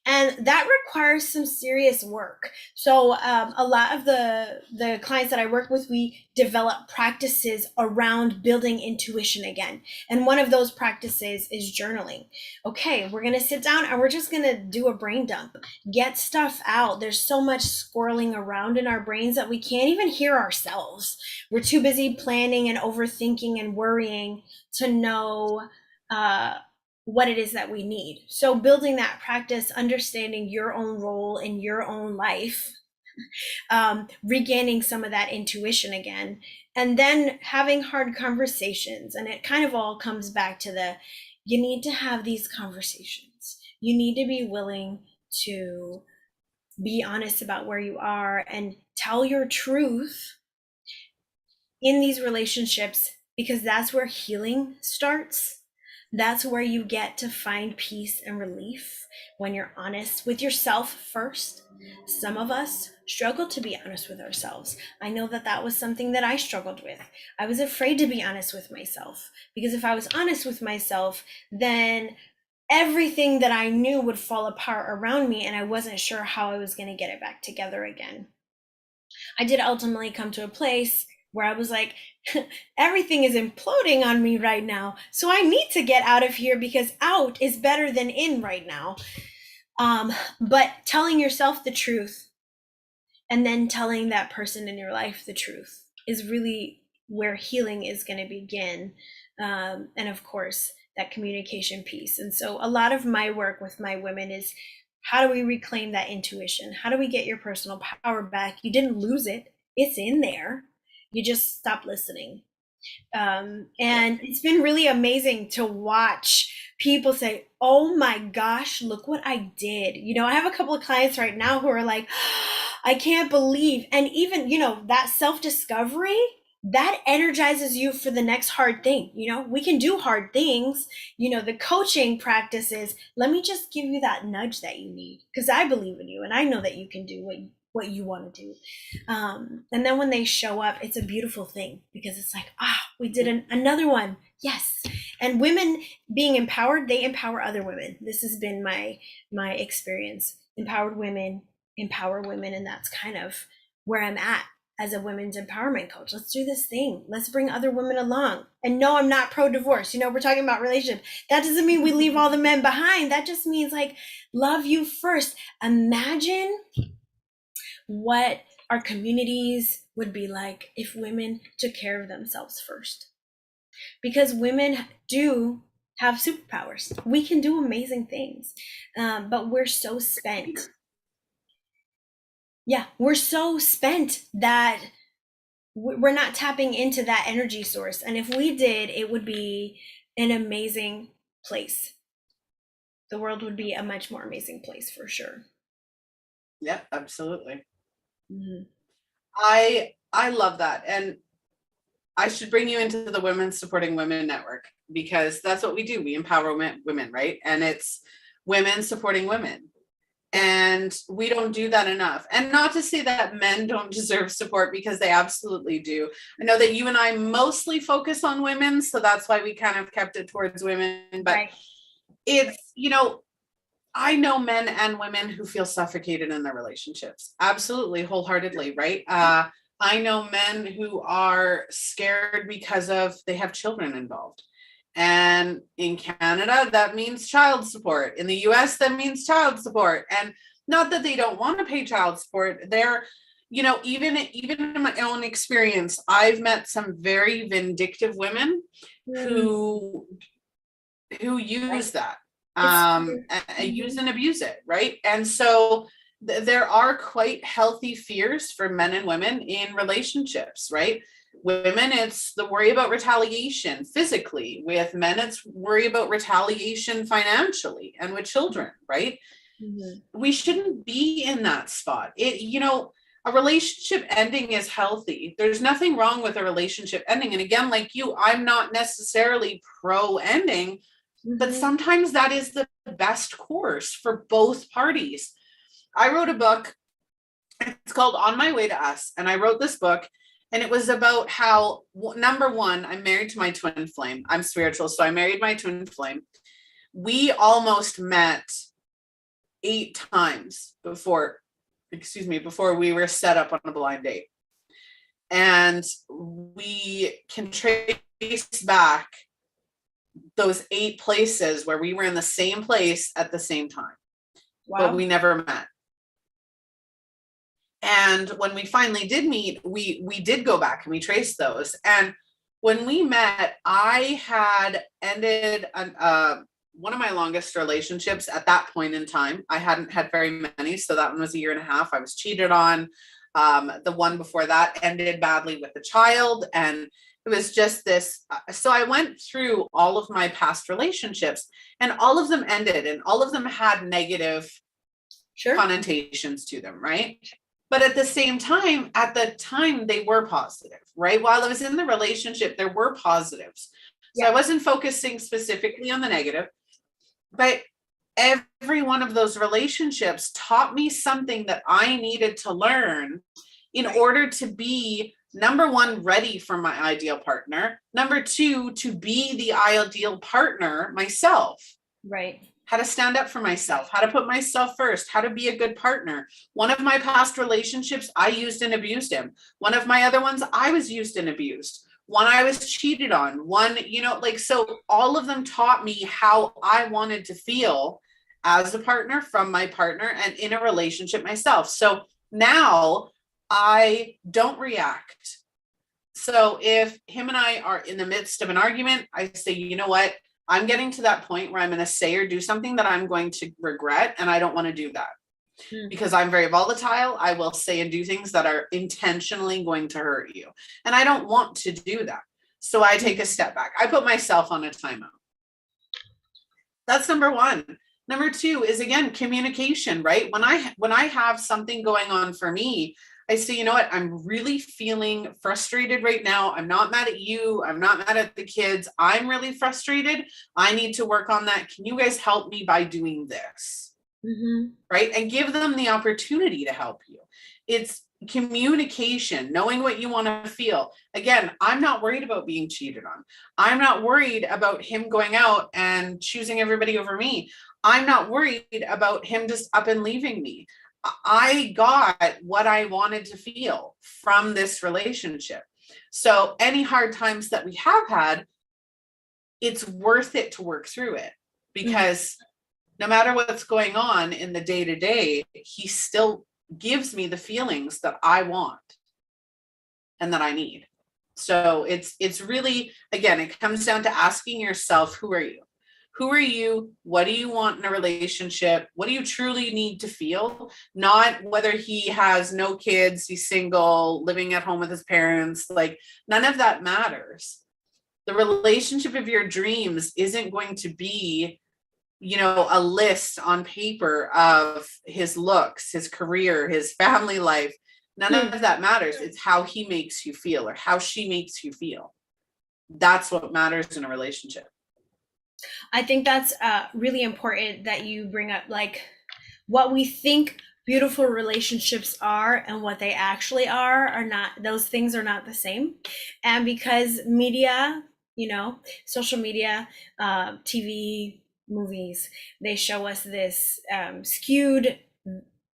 And that requires some serious work. So a lot of the clients that I work with, we develop practices around building intuition again. And one of those practices is journaling. Okay, we're going to sit down and we're just going to do a brain dump, get stuff out. There's so much swirling around in our brains that we can't even hear ourselves. We're too busy planning and overthinking and worrying to know what it is that we need. So building that practice, understanding your own role in your own life, regaining some of that intuition again, and then having hard conversations. And it kind of all comes back to you need to have these conversations. You need to be willing to be honest about where you are and tell your truth in these relationships, because that's where healing starts. That's where you get to find peace and relief when you're honest with yourself first. Some of us struggle to be honest with ourselves. I know that that was something that I struggled with. I was afraid to be honest with myself because if I was honest with myself, then everything that I knew would fall apart around me and I wasn't sure how I was going to get it back together again. I did ultimately come to a place where I was like, everything is imploding on me right now. So I need to get out of here because out is better than in right now. But telling yourself the truth and then telling that person in your life the truth is really where healing is going to begin. And of course, that communication piece. And so a lot of my work with my women is how do we reclaim that intuition? How do we get your personal power back? You didn't lose it, it's in there. You just stopped listening. And it's been really amazing to watch people say, oh my gosh, look what I did. You know, I have a couple of clients right now who are like, I can't believe. And even, you know, that self-discovery, that energizes you for the next hard thing. You know, we can do hard things. You know, the coaching practices, let me just give you that nudge that you need because I believe in you and I know that you can do what you want to do. And then when they show up, it's a beautiful thing because it's like, we did another one. Yes. And women being empowered, they empower other women. This has been my experience. Empowered women empower women. And that's kind of where I'm at as a women's empowerment coach. Let's do this thing. Let's bring other women along. And no, I'm not pro-divorce. You know, we're talking about relationship. That doesn't mean we leave all the men behind. That just means like, love you first. Imagine what our communities would be like if women took care of themselves first. Because women do have superpowers. We can do amazing things, but we're so spent. Yeah, we're so spent that we're not tapping into that energy source. And if we did, it would be an amazing place. The world would be a much more amazing place for sure. Yeah, absolutely. Mm-hmm. I love that. And I should bring you into the Women Supporting Women Network because that's what we do. We empower women, right? And it's women supporting women. And we don't do that enough. And not to say that men don't deserve support because they absolutely do. I know that you and I mostly focus on women, so that's why we kind of kept it towards women. But right. It's, you know, I know men and women who feel suffocated in their relationships. Absolutely, wholeheartedly, right? I know men who are scared because of they have children involved. And in Canada, that means child support. In the US, that means child support. And not that they don't want to pay child support. They're, you know, even in my own experience, I've met some very vindictive women who use that. Use and abuse it, right? And so there are quite healthy fears for men and women in relationships, right? Women, it's the worry about retaliation physically. With men, it's worry about retaliation financially and with children, right? Mm-hmm. We shouldn't be in that spot. You know, a relationship ending is healthy. There's nothing wrong with a relationship ending. And again, like you, I'm not necessarily pro ending, but sometimes that is the best course for both parties. I wrote a book. It's called On My Way to Us. And I wrote this book. And it was about how, number one, I'm married to my twin flame. I'm spiritual. So I married my twin flame. We almost met 8 times before we were set up on a blind date. And we can trace back those 8 places where we were in the same place at the same time. Wow. But we never met. And when we finally did meet, we did go back and we traced those. And when we met, I had ended one of my longest relationships at that point in time. I hadn't had very many, so that one was 1.5 years. I was cheated on. The one before that ended badly with a child, and it was just this. So I went through all of my past relationships, and all of them ended, and all of them had negative connotations to them, right? But at the same time, they were positive, right? While I was in the relationship, there were positives. So I wasn't focusing specifically on the negative, but every one of those relationships taught me something that I needed to learn in order to be, number one, ready for my ideal partner. Number two, to be the ideal partner myself. Right. How to stand up for myself, how to put myself first, how to be a good partner. One of my past relationships, I used and abused him. One of my other ones, I was used and abused. One I was cheated on. One, like, so all of them taught me how I wanted to feel as a partner, from my partner, and in a relationship myself. So now I don't react. So if him and I are in the midst of an argument, I say, you know what? I'm getting to that point where I'm going to say or do something that I'm going to regret, and I don't want to do that. Because I'm very volatile. I will say and do things that are intentionally going to hurt you. And I don't want to do that. So I take a step back. I put myself on a timeout. That's number one. Number two is, again, communication, right? When I have something going on for me, I say, you know what? I'm really feeling frustrated right now. I'm not mad at you. I'm not mad at the kids. I'm really frustrated. I need to work on that. Can you guys help me by doing this? Right? And give them the opportunity to help you. It's communication, knowing what you want to feel. Again, I'm not worried about being cheated on. I'm not worried about him going out and choosing everybody over me. I'm not worried about him just up and leaving me. I got what I wanted to feel from this relationship. So any hard times that we have had, it's worth it to work through it, because no matter what's going on in the day-to-day, he still gives me the feelings that I want and that I need. So it's really, again, it comes down to asking yourself, who are you? Who are you? What do you want in a relationship? What do you truly need to feel? Not whether he has no kids, he's single, living at home with his parents. Like, none of that matters. The relationship of your dreams isn't going to be, a list on paper of his looks, his career, his family life. None of that matters. It's how he makes you feel, or how she makes you feel. That's what matters in a relationship. I think that's really important that you bring up, like, what we think beautiful relationships are and what they actually are not, those things are not the same. And because media, social media, TV, movies, they show us this skewed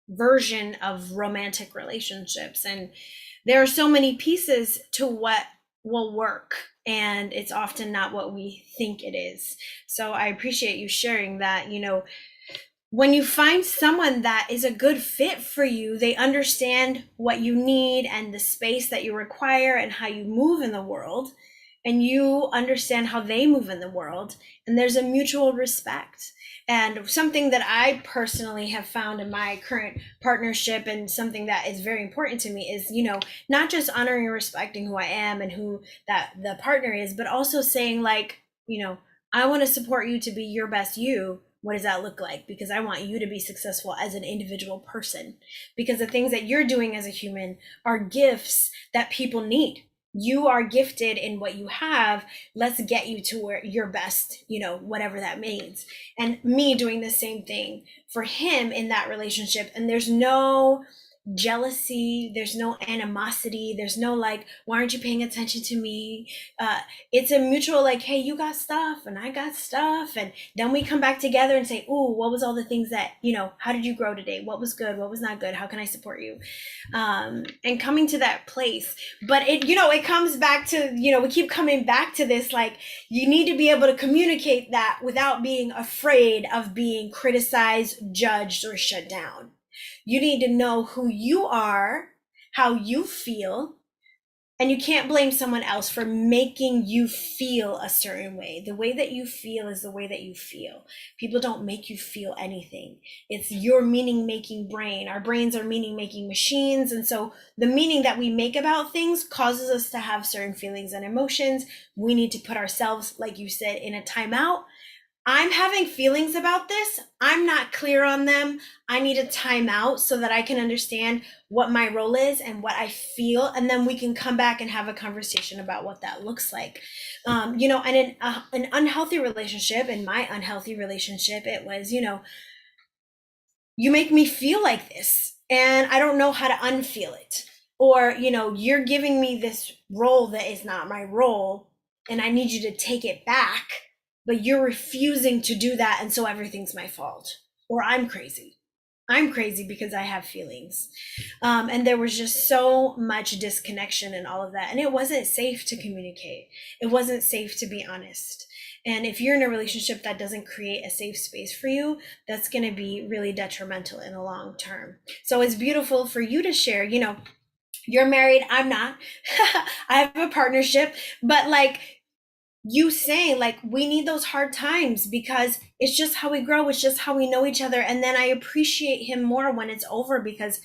version of romantic relationships, and there are so many pieces to what will work, and it's often not what we think it is. So I appreciate you sharing that. When you find someone that is a good fit for you, they understand what you need and the space that you require and how you move in the world, and you understand how they move in the world, and there's a mutual respect. And something that I personally have found in my current partnership, and something that is very important to me, is, not just honoring and respecting who I am and who that the partner is, but also saying, like, I want to support you to be your best you. What does that look like? Because I want you to be successful as an individual person, because the things that you're doing as a human are gifts that people need. You are gifted in what you have. Let's get you to where your best, whatever that means. And me doing the same thing for him in that relationship. And there's no jealousy, there's no animosity, there's no like, why aren't you paying attention to me? It's a mutual, like, hey, you got stuff and I got stuff, and then we come back together and say, ooh, what was all the things that, how did you grow today? What was good? What was not good? How can I support you? And coming to that place. But it comes back to, we keep coming back to this, like, you need to be able to communicate that without being afraid of being criticized, judged, or shut down. You need to know who you are, how you feel, and you can't blame someone else for making you feel a certain way. The way that you feel is the way that you feel. People don't make you feel anything. It's your meaning-making brain. Our brains are meaning-making machines, and so the meaning that we make about things causes us to have certain feelings and emotions. We need to put ourselves, like you said, in a timeout, I'm having feelings about this. I'm not clear on them. I need a timeout so that I can understand what my role is and what I feel. And then we can come back and have a conversation about what that looks like. And in an unhealthy relationship, in my unhealthy relationship, it was, you make me feel like this and I don't know how to unfeel it. Or, you're giving me this role that is not my role and I need you to take it back, but you're refusing to do that. And so everything's my fault. Or I'm crazy. I'm crazy because I have feelings. And there was just so much disconnection and all of that. And it wasn't safe to communicate. It wasn't safe to be honest. And if you're in a relationship that doesn't create a safe space for you, that's going to be really detrimental in the long term. So it's beautiful for you to share, you're married, I'm not. I have a partnership, but like you saying, like, we need those hard times because it's just how we grow, it's just how we know each other. And then I appreciate him more when it's over because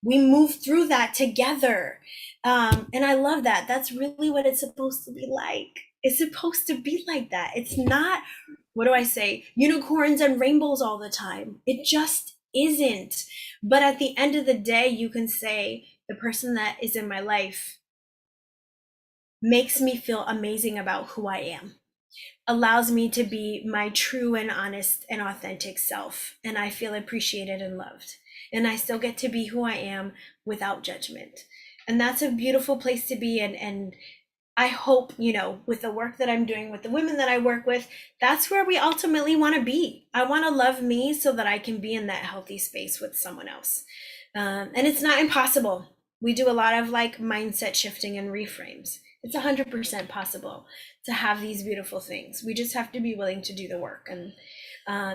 we move through that together. And I love that. That's really what it's supposed to be like. It's supposed to be like that. It's not, what do I say, unicorns and rainbows all the time. It just isn't. But at the end of the day, you can say the person that is in my life makes me feel amazing about who I am, allows me to be my true and honest and authentic self. And I feel appreciated and loved. And I still get to be who I am without judgment. And that's a beautiful place to be. And I hope, with the work that I'm doing with the women that I work with, that's where we ultimately want to be. I want to love me so that I can be in that healthy space with someone else. And it's not impossible. We do a lot of like mindset shifting and reframes. It's 100% possible to have these beautiful things. We just have to be willing to do the work. And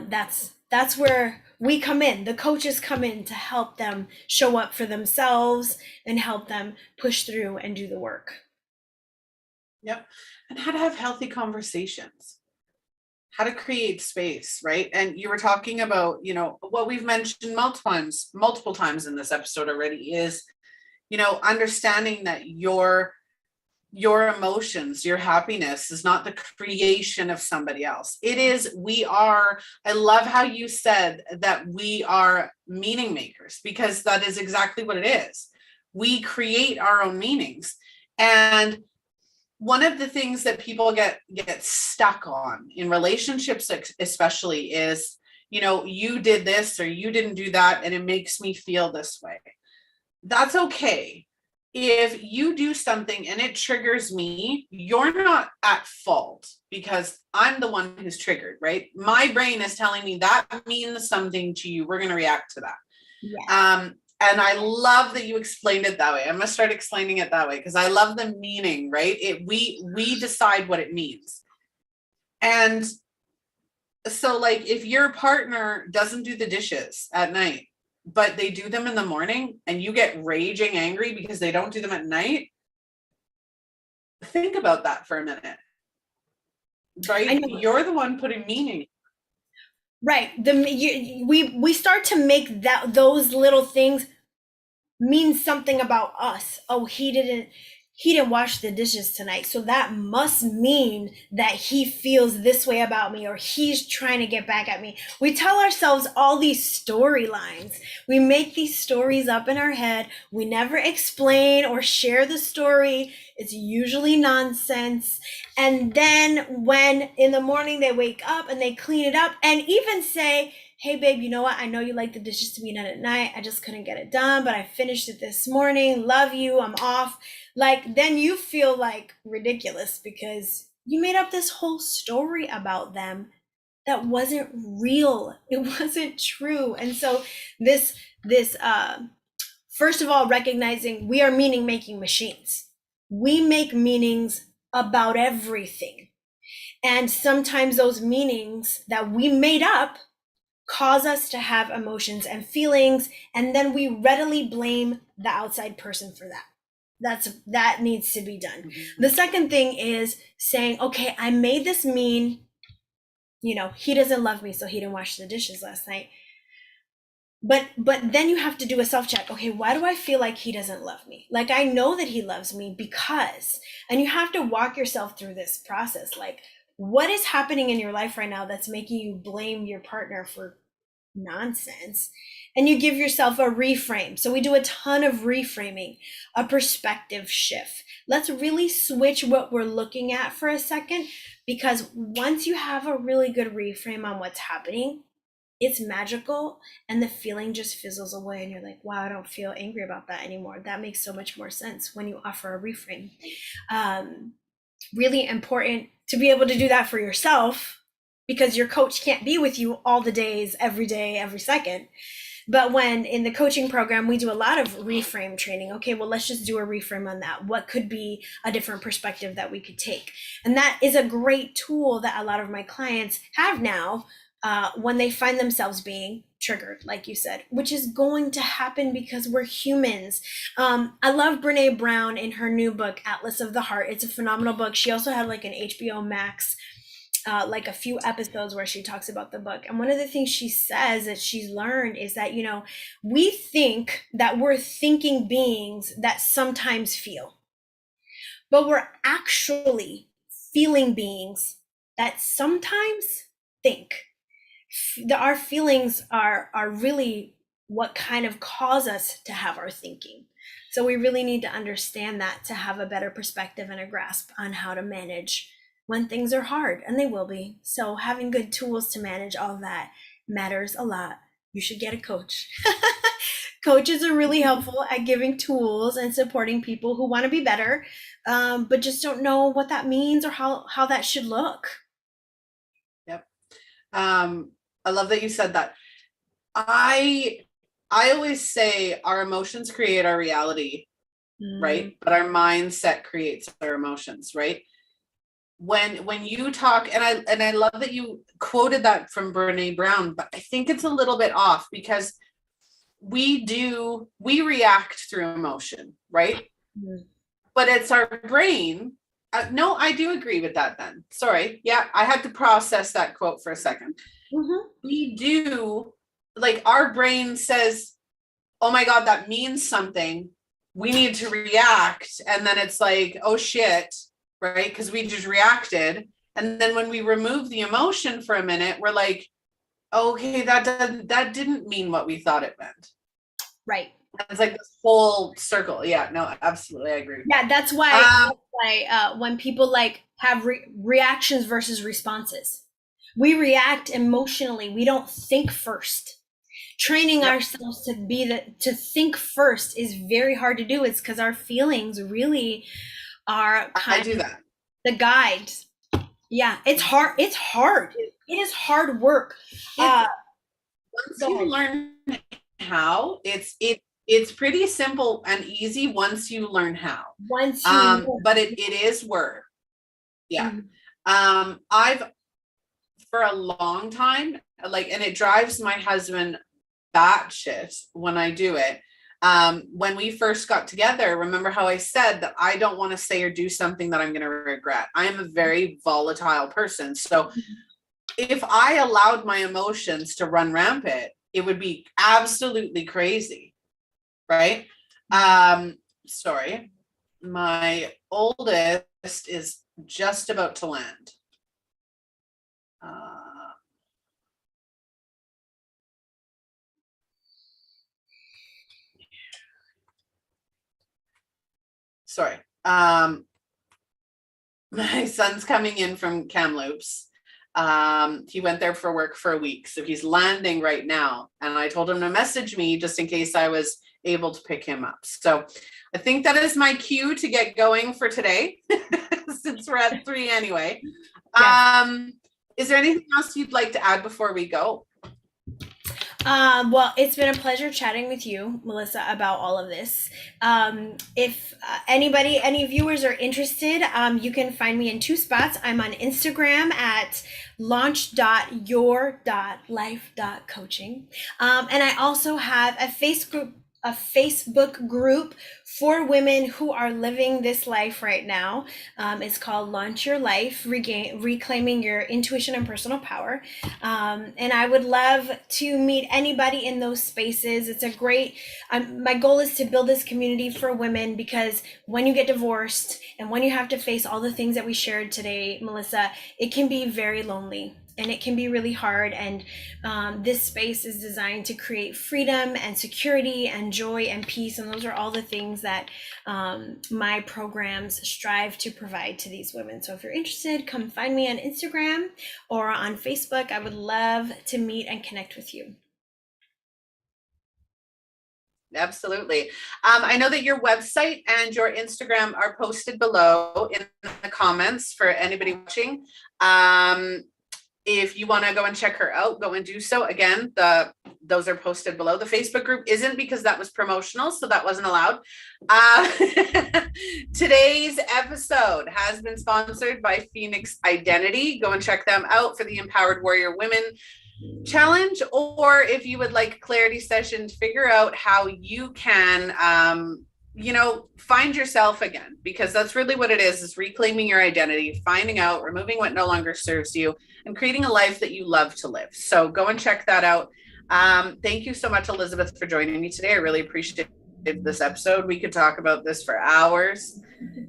that's where we come in. The coaches come in to help them show up for themselves and help them push through and do the work. Yep. And how to have healthy conversations, how to create space, right? And you were talking about, what we've mentioned multiple times in this episode already is, understanding that your emotions, your happiness is not the creation of somebody else. It is, I love how you said that we are meaning makers, because that is exactly what it is. We create our own meanings. And one of the things that people get stuck on in relationships, especially, is, you did this or you didn't do that, and it makes me feel this way. That's okay. If you do something and it triggers me, you're not at fault because I'm the one who's triggered, right? My brain is telling me that means something to you. We're going to react to that. Yeah. And I love that you explained it that way. I'm going to start explaining it that way because I love the meaning, right? We decide what it means. And so like if your partner doesn't do the dishes at night, but they do them in the morning and you get raging angry because they don't do them at night, think about that for a minute, right? You're the one putting meaning. Right. We start to make those little things mean something about us. Oh, he didn't wash the dishes tonight, so that must mean that he feels this way about me, or he's trying to get back at me. We tell ourselves all these storylines. We make these stories up in our head. We never explain or share the story. It's usually nonsense. And then when in the morning they wake up and they clean it up and even say, hey babe, you know what? I know you like the dishes to be done at night. I just couldn't get it done, but I finished it this morning. Love you. I'm off. Like, then you feel like ridiculous because you made up this whole story about them that wasn't real. It wasn't true. And so this first of all, recognizing we are meaning making machines. We make meanings about everything. And sometimes those meanings that we made up cause us to have emotions and feelings, and then we readily blame the outside person for that. That needs to be done. Mm-hmm. The second thing is saying, okay, I made this mean, he doesn't love me, so he didn't wash the dishes last night. But then you have to do a self-check. Okay, why do I feel like he doesn't love me? Like, I know that he loves me because, and you have to walk yourself through this process. Like, What is happening in your life right now that's making you blame your partner for nonsense? And you give yourself a reframe. So we do a ton of reframing, a perspective shift. Let's really switch what we're looking at for a second, because once you have a really good reframe on what's happening, it's magical, and the feeling just fizzles away and you're like, wow, I don't feel angry about that anymore. That makes so much more sense when you offer a reframe. Really important to be able to do that for yourself, because your coach can't be with you all the days, every day, every second. But when in the coaching program, we do a lot of reframe training. Okay, well, let's just do a reframe on that. What could be a different perspective that we could take? And that is a great tool that a lot of my clients have now when they find themselves being triggered, like you said, which is going to happen because we're humans. I love Brene Brown in her new book, Atlas of the Heart. It's a phenomenal book. She also had like an HBO Max like a few episodes where she talks about the book. And one of the things she says that she's learned is that, you know, we think that we're thinking beings that sometimes feel, but we're actually feeling beings that sometimes think. Our feelings are really what kind of cause us to have our thinking. So we really need to understand that to have a better perspective and a grasp on how to manage when things are hard, and they will be. So having good tools to manage all that matters a lot. You should get a coach. Coaches are really helpful at giving tools and supporting people who want to be better, but just don't know what that means or how that should look. Yep. I love that you said that. I always say our emotions create our reality, right? But our mindset creates our emotions, right? When you talk, and I love that you quoted that from Brene Brown, but I think it's a little bit off, because we react through emotion, right? But it's our brain. No, I do agree with that then. Sorry. Yeah, I had to process that quote for a second. We do, like, our brain says, oh my God, that means something. We need to react. And then it's like, oh shit, right? Because we just reacted. And then when we remove the emotion for a minute, we're like, okay, that didn't mean what we thought it meant. Right. It's like this whole circle. Yeah, no, absolutely, I agree. Yeah, that's why when people like have reactions versus responses, we react emotionally. We don't think first. Training ourselves to think first is very hard to do. It's because our feelings really are I do that. The guides. Yeah, it's hard. It's hard. It is hard work. Once you learn how, it's pretty simple and easy once you learn how. But it is work. Yeah. I've, for a long time, like, and it drives my husband batshit when I do it. When we first got together, remember how I said that I don't want to say or do something that I'm going to regret. I am a very volatile person. So if I allowed my emotions to run rampant, it would be absolutely crazy. Right? Sorry. My oldest is just about to land. Sorry. My son's coming in from Kamloops. He went there for work for a week, so he's landing right now. And I told him to message me just in case I was able to pick him up. So I think that is my cue to get going for today, since we're at 3 anyway. Is there anything else you'd like to add before we go? Well, it's been a pleasure chatting with you, Melissa, about all of this. If any viewers are interested, you can find me in 2 spots. I'm on Instagram at launch.your.life.coaching. And I also have a a Facebook group for women who are living this life right now. It's called Launch Your Life, Reclaiming Your Intuition and Personal Power. And I would love to meet anybody in those spaces. It's a great, my goal is to build this community for women, because when you get divorced and when you have to face all the things that we shared today, Melissa, it can be very lonely. And it can be really hard. And this space is designed to create freedom and security and joy and peace. And those are all the things that my programs strive to provide to these women. So if you're interested, come find me on Instagram or on Facebook. I would love to meet and connect with you. Absolutely. I know that your website and your Instagram are posted below in the comments for anybody watching. If you want to go and check her out, go and do so. Again, those are posted below. The Facebook group isn't, because that was promotional, so that wasn't allowed. Today's episode has been sponsored by Phoenix Identity. Go and check them out for the Empowered Warrior Women Challenge, or if you would like a clarity session to figure out how you can find yourself again, because that's really what it is reclaiming your identity, finding out, removing what no longer serves you, and creating a life that you love to live. So go and check that out. Thank you so much, Elizabeth, for joining me today. I really appreciate this episode. We could talk about this for hours.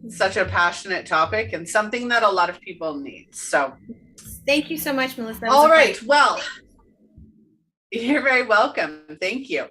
Such a passionate topic and something that a lot of people need. So thank you so much, Melissa. All right. Well, you're very welcome. Thank you.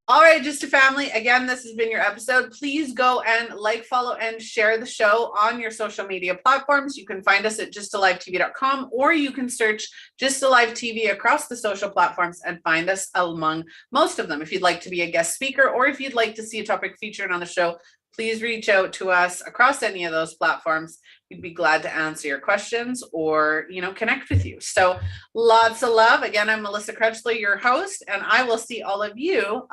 All right, Just a Family. Again, this has been your episode. Please go and like, follow, and share the show on your social media platforms. You can find us at justalivetv.com, or you can search Just Alive TV across the social platforms and find us among most of them. If you'd like to be a guest speaker, or if you'd like to see a topic featured on the show, please reach out to us across any of those platforms. We'd be glad to answer your questions or, connect with you. So lots of love. Again, I'm Melissa Krechler, your host, and I will see all of you